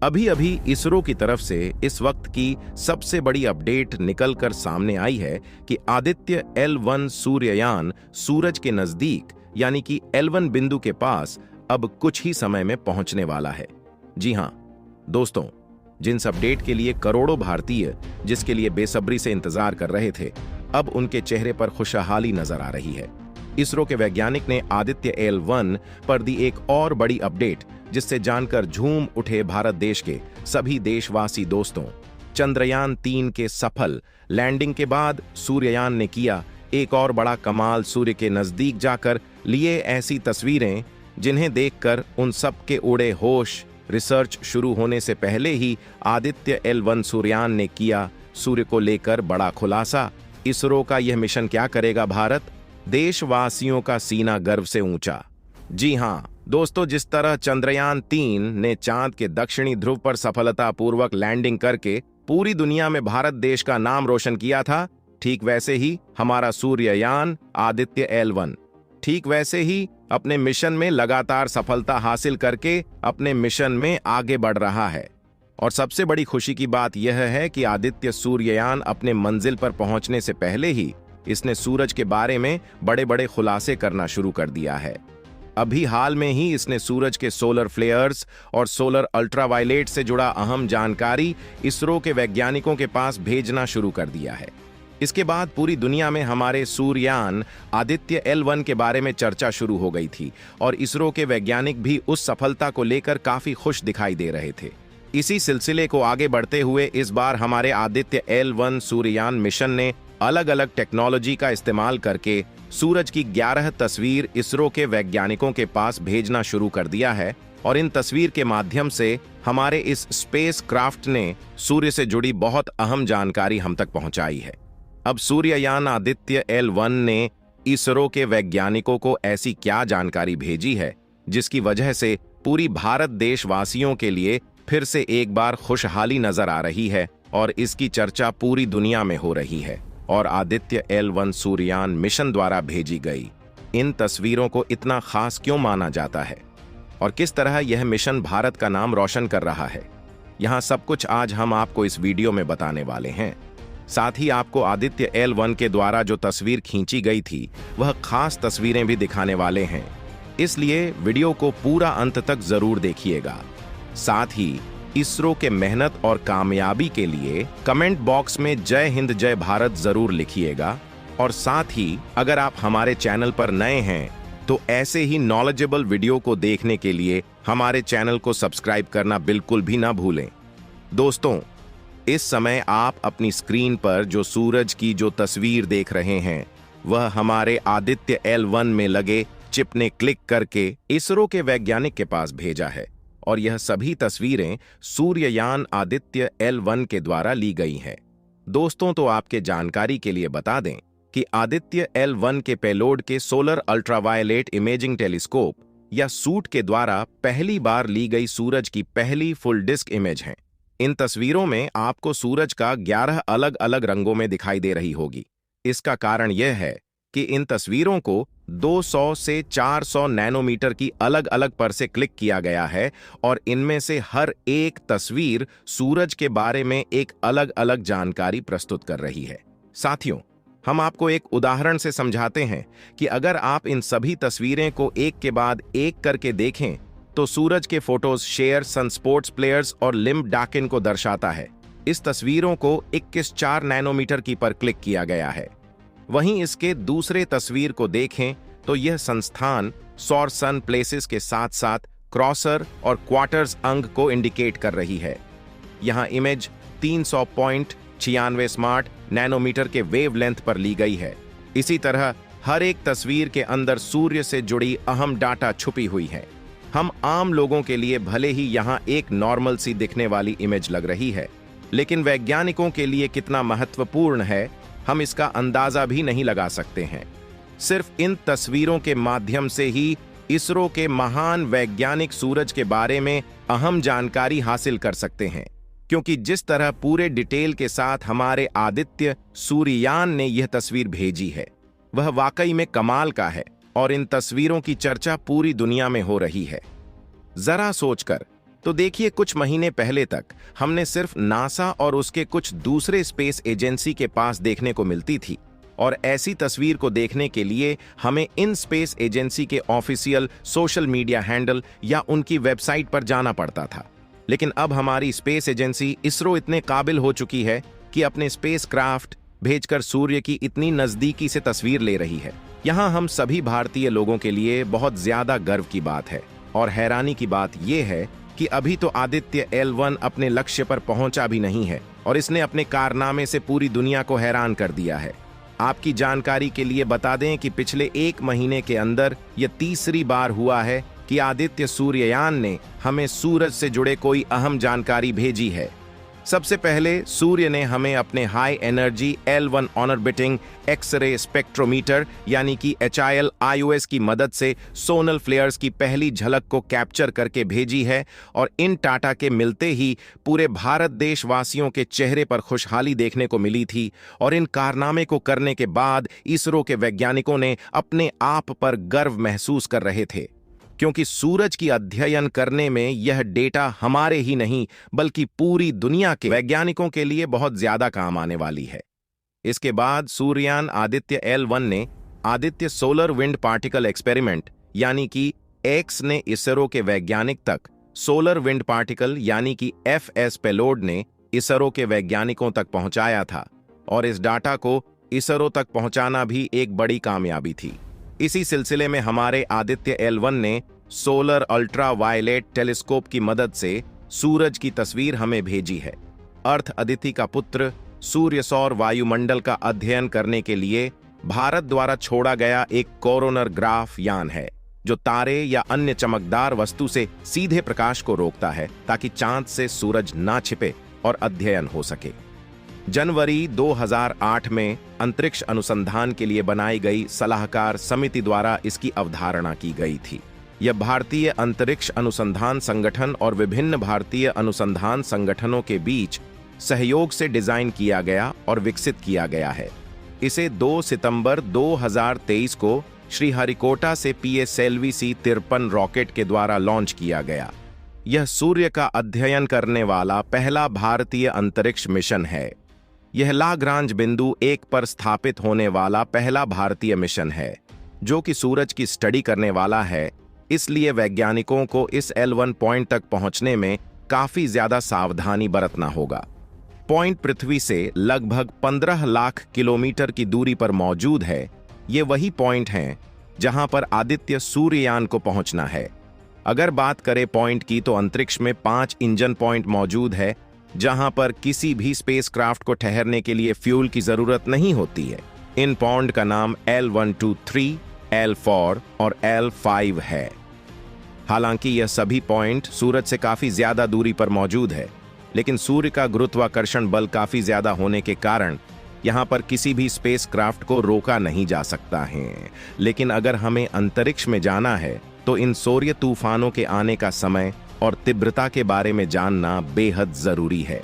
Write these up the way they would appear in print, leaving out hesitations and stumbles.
अभी अभी इसरो की तरफ से इस वक्त की सबसे बड़ी अपडेट निकलकर सामने आई है कि आदित्य L1 सूर्ययान सूरज के नजदीक यानी कि L1 बिंदु के पास अब कुछ ही समय में पहुंचने वाला है। जी हां दोस्तों, जिस अपडेट के लिए करोड़ों भारतीय जिसके लिए बेसब्री से इंतजार कर रहे थे, अब उनके चेहरे पर खुशहाली नजर आ रही है। इसरो के वैज्ञानिक ने आदित्य L1 पर दी एक और बड़ी अपडेट, जिससे जानकर झूम उठे भारत देश के सभी देशवासी दोस्तों। चंद्रयान 3 के सफल लैंडिंग के बाद सूर्ययान ने किया एक और बड़ा कमाल। सूर्य के नजदीक जाकर लिए ऐसी तस्वीरें जिन्हें देखकर उन सब के उड़े होश। रिसर्च शुरू होने से पहले ही आदित्य L1 सूर्ययान ने किया सूर्य को लेकर बड़ा खुलासा। इसरो का यह मिशन क्या करेगा भारत? देशवासियों का सीना गर्व से ऊंचा। जी हां दोस्तों, जिस तरह चंद्रयान 3 ने चांद के दक्षिणी ध्रुव पर सफलतापूर्वक लैंडिंग करके पूरी दुनिया में भारत देश का नाम रोशन किया था, ठीक वैसे ही हमारा सूर्ययान आदित्य L1 ठीक वैसे ही अपने मिशन में लगातार सफलता हासिल करके अपने मिशन में आगे बढ़ रहा है। और सबसे बड़ी खुशी की बात यह है कि आदित्य सूर्ययान अपने मंजिल पर पहुंचने से पहले ही इसने सूरज के बारे में बड़े बड़े खुलासे करना शुरू कर दिया है। अभी हाल में ही इसने सूरज के सोलर फ्लेयर्स और सोलर अल्ट्रावायलेट से जुड़ा अहम जानकारी इसरो के वैज्ञानिकों के पास भेजना शुरू कर दिया है। इसके बाद पूरी दुनिया में हमारे सूर्ययान आदित्य L1 के बारे में चर्चा शुरू हो गई थी और इसरो के वैज्ञानिक भी उस सफलता को लेकर काफी खुश दिखाई दे रहे थे। इसी सिलसिले को आगे बढ़ते हुए इस बार हमारे आदित्य L1 सूर्ययान मिशन ने अलग अलग टेक्नोलॉजी का इस्तेमाल करके सूरज की 11 तस्वीर इसरो के वैज्ञानिकों के पास भेजना शुरू कर दिया है। और इन तस्वीर के माध्यम से हमारे इस स्पेस क्राफ्ट ने सूर्य से जुड़ी बहुत अहम जानकारी हम तक पहुंचाई है। अब सूर्ययान आदित्य L1 ने इसरो के वैज्ञानिकों को ऐसी क्या जानकारी भेजी है जिसकी वजह से पूरी भारत देशवासियों के लिए फिर से एक बार खुशहाली नजर आ रही है और इसकी चर्चा पूरी दुनिया में हो रही है। और आदित्य L1 सूर्ययान मिशन द्वारा भेजी गई इन तस्वीरों को इतना खास क्यों माना जाता है और किस तरह यह मिशन भारत का नाम रोशन कर रहा है, यहां सब कुछ आज हम आपको इस वीडियो में बताने वाले हैं। साथ ही आपको आदित्य L1 के द्वारा जो तस्वीर खींची गई थी वह खास तस्वीरें भी दिखाने वाले हैं, इसलिए वीडियो को पूरा अंत तक जरूर देखिएगा। साथ ही इसरो के मेहनत और कामयाबी के लिए कमेंट बॉक्स में जय हिंद जय भारत जरूर लिखिएगा। और साथ ही अगर आप हमारे चैनल पर नए हैं तो ऐसे ही नॉलेजेबल वीडियो को देखने के लिए हमारे चैनल को सब्सक्राइब करना बिल्कुल भी ना भूलें। दोस्तों, इस समय आप अपनी स्क्रीन पर जो सूरज की जो तस्वीर देख रहे हैं वह हमारे आदित्य L1 में लगे चिप ने क्लिक करके इसरो के वैज्ञानिक के पास भेजा है। और यह सभी तस्वीरें सूर्ययान आदित्य L1 के द्वारा ली गई हैं। दोस्तों, तो आपके जानकारी के लिए बता दें कि आदित्य L1 के पेलोड के सोलर अल्ट्रावायलेट इमेजिंग टेलीस्कोप या सूट के द्वारा पहली बार ली गई सूरज की पहली फुल डिस्क इमेज है। इन तस्वीरों में आपको सूरज का 11 अलग अलग रंगों में दिखाई दे रही होगी। इसका कारण यह है कि इन तस्वीरों को 200 से 400 नैनोमीटर की अलग अलग पर से क्लिक किया गया है और इनमें से हर एक तस्वीर सूरज के बारे में एक अलग अलग जानकारी प्रस्तुत कर रही है। साथियों, हम आपको एक उदाहरण से समझाते हैं कि अगर आप इन सभी तस्वीरें को एक के बाद एक करके देखें तो सूरज के फोटोज शेयर सन स्पोर्ट्स प्लेयर्स और लिम डाकिन को दर्शाता है। इस तस्वीरों को 21.4 नैनोमीटर की पर क्लिक किया गया है। वहीं इसके दूसरे तस्वीर को देखें तो यह संस्थान सौर सन प्लेसेस के साथ साथ क्रॉसर और क्वार्टर्स अंग को इंडिकेट कर रही है। यहां इमेज 300.96 स्मार्ट नैनोमीटर के वेवलेंथ पर ली गई है। इसी तरह हर एक तस्वीर के अंदर सूर्य से जुड़ी अहम डाटा छुपी हुई है। हम आम लोगों के लिए भले ही यहां एक नॉर्मल सी दिखने वाली इमेज लग रही है, लेकिन वैज्ञानिकों के लिए कितना महत्वपूर्ण है हम इसका अंदाजा भी नहीं लगा सकते हैं। सिर्फ इन तस्वीरों के माध्यम से ही इसरो के महान वैज्ञानिक सूरज के बारे में अहम जानकारी हासिल कर सकते हैं, क्योंकि जिस तरह पूरे डिटेल के साथ हमारे आदित्य सूर्ययान ने यह तस्वीर भेजी है वह वाकई में कमाल का है और इन तस्वीरों की चर्चा पूरी दुनिया में हो रही है। जरा सोचकर तो देखिए, कुछ महीने पहले तक हमने सिर्फ नासा और उसके कुछ दूसरे स्पेस एजेंसी के पास देखने को मिलती थी, और ऐसी तस्वीर को देखने के लिए हमें इन स्पेस एजेंसी के ऑफिशियल सोशल मीडिया हैंडल या उनकी वेबसाइट पर जाना पड़ता था। लेकिन अब हमारी स्पेस एजेंसी इसरो इतने काबिल हो चुकी है कि अपने स्पेस क्राफ्ट भेजकर सूर्य की इतनी नजदीकी से तस्वीर ले रही है। यहाँ हम सभी भारतीय लोगों के लिए बहुत ज्यादा गर्व की बात है, और हैरानी की बात यह है कि अभी तो आदित्य L1 अपने लक्ष्य पर पहुंचा भी नहीं है, और इसने अपने कारनामे से पूरी दुनिया को हैरान कर दिया है। आपकी जानकारी के लिए बता दें कि पिछले 1 महीने के अंदर यह तीसरी बार हुआ है कि आदित्य सूर्ययान ने हमें सूरज से जुड़े कोई अहम जानकारी भेजी है। सबसे पहले सूर्य ने हमें अपने high energy L1 orbiting X-ray spectrometer यानी कि HIL IOS की मदद से सोनल फ्लेयर्स की पहली झलक को कैप्चर करके भेजी है, और इन टाटा के मिलते ही पूरे भारत देशवासियों के चेहरे पर खुशहाली देखने को मिली थी। और इन कारनामे को करने के बाद इसरो के वैज्ञानिकों ने अपने आप पर गर्व महसूस कर रहे थे, क्योंकि सूरज की अध्ययन करने में यह डेटा हमारे ही नहीं बल्कि पूरी दुनिया के वैज्ञानिकों के लिए बहुत ज्यादा काम आने वाली है। इसके बाद सूर्ययान आदित्य L1 ने Aditya solar wind particle experiment यानी कि एक्स ने इसरो के वैज्ञानिक तक सोलर विंड पार्टिकल यानी कि FS पेलोड ने इसरो के वैज्ञानिकों तक पहुंचाया था, और इस डाटा को इसरो तक पहुंचाना भी एक बड़ी कामयाबी थी। इसी सिलसिले में हमारे आदित्य L1 ने सोलर अल्ट्रा वायलेट टेलीस्कोप की मदद से सूरज की तस्वीर हमें भेजी है। अर्थ अदिति का पुत्र सूर्य सौर वायुमंडल का अध्ययन करने के लिए भारत द्वारा छोड़ा गया एक कोरोनर ग्राफ यान है, जो तारे या अन्य चमकदार वस्तु से सीधे प्रकाश को रोकता है ताकि चांद से सूरज ना छिपे और अध्ययन हो सके। जनवरी 2008 में अंतरिक्ष अनुसंधान के लिए बनाई गई सलाहकार समिति द्वारा इसकी अवधारणा की गई थी। यह भारतीय अंतरिक्ष अनुसंधान संगठन और विभिन्न भारतीय अनुसंधान संगठनों के बीच सहयोग से डिजाइन किया गया और विकसित किया गया है। इसे 2 सितंबर 2023 को श्रीहरिकोटा से PSLV-C-53 रॉकेट के द्वारा लॉन्च किया गया। यह सूर्य का अध्ययन करने वाला पहला भारतीय अंतरिक्ष मिशन है। यह लाग्रांज बिंदु 1 पर स्थापित होने वाला पहला भारतीय मिशन है, जो कि सूरज की स्टडी करने वाला है। इसलिए वैज्ञानिकों को इस L1 पॉइंट तक पहुंचने में काफी ज्यादा सावधानी बरतना होगा। पॉइंट पृथ्वी से लगभग 15 लाख किलोमीटर की दूरी पर मौजूद है। ये वही पॉइंट हैं जहां पर आदित्य सूर्ययान को पहुंचना है। अगर बात करें पॉइंट की, तो अंतरिक्ष में 5 इंजन पॉइंट मौजूद है, जहां पर किसी भी स्पेसक्राफ्ट को ठहरने के लिए फ्यूल की जरूरत नहीं होती है। इन पॉइंट का नाम L1, 2, 3, L4 और L5 है। हालांकि यह सभी पॉइंट सूरज से काफी ज्यादा दूरी पर मौजूद है, लेकिन सूर्य का गुरुत्वाकर्षण बल काफी ज्यादा होने के कारण यहां पर किसी भी स्पेसक्राफ्ट को रोका नहीं जा सकता है। लेकिन अगर हमें अंतरिक्ष में जाना है, तो इन सूर्य तूफानों के आने का समय और तीव्रता के बारे में जानना बेहद जरूरी है।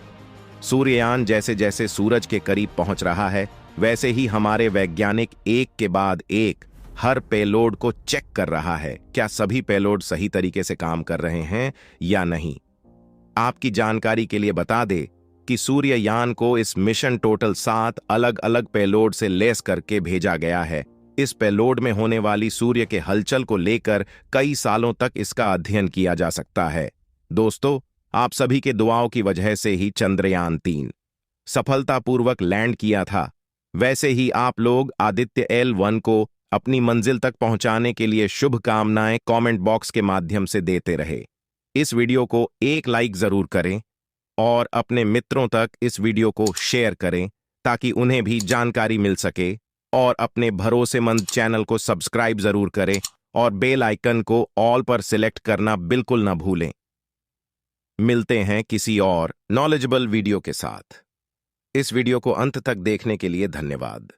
सूर्ययान जैसे जैसे सूरज के करीब पहुंच रहा है, वैसे ही हमारे वैज्ञानिक एक के बाद एक हर पेलोड को चेक कर रहा है, क्या सभी पेलोड सही तरीके से काम कर रहे हैं या नहीं। आपकी जानकारी के लिए बता दे कि सूर्ययान को इस मिशन टोटल 7 अलग अलग पेलोड से लेस करके भेजा गया है। इस पेलोड में होने वाली सूर्य के हलचल को लेकर कई सालों तक इसका अध्ययन किया जा सकता है। दोस्तों, आप सभी के दुआओं की वजह से ही चंद्रयान 3 सफलतापूर्वक लैंड किया था। वैसे ही आप लोग आदित्य L1 को अपनी मंजिल तक पहुंचाने के लिए शुभकामनाएं कमेंट बॉक्स के माध्यम से देते रहे। इस वीडियो को एक लाइक जरूर करें और अपने मित्रों तक इस वीडियो को शेयर करें, ताकि उन्हें भी जानकारी मिल सके। और अपने भरोसेमंद चैनल को सब्सक्राइब जरूर करें और बेल आइकन को ऑल पर सिलेक्ट करना बिल्कुल ना भूलें। मिलते हैं किसी और नॉलेजेबल वीडियो के साथ। इस वीडियो को अंत तक देखने के लिए धन्यवाद।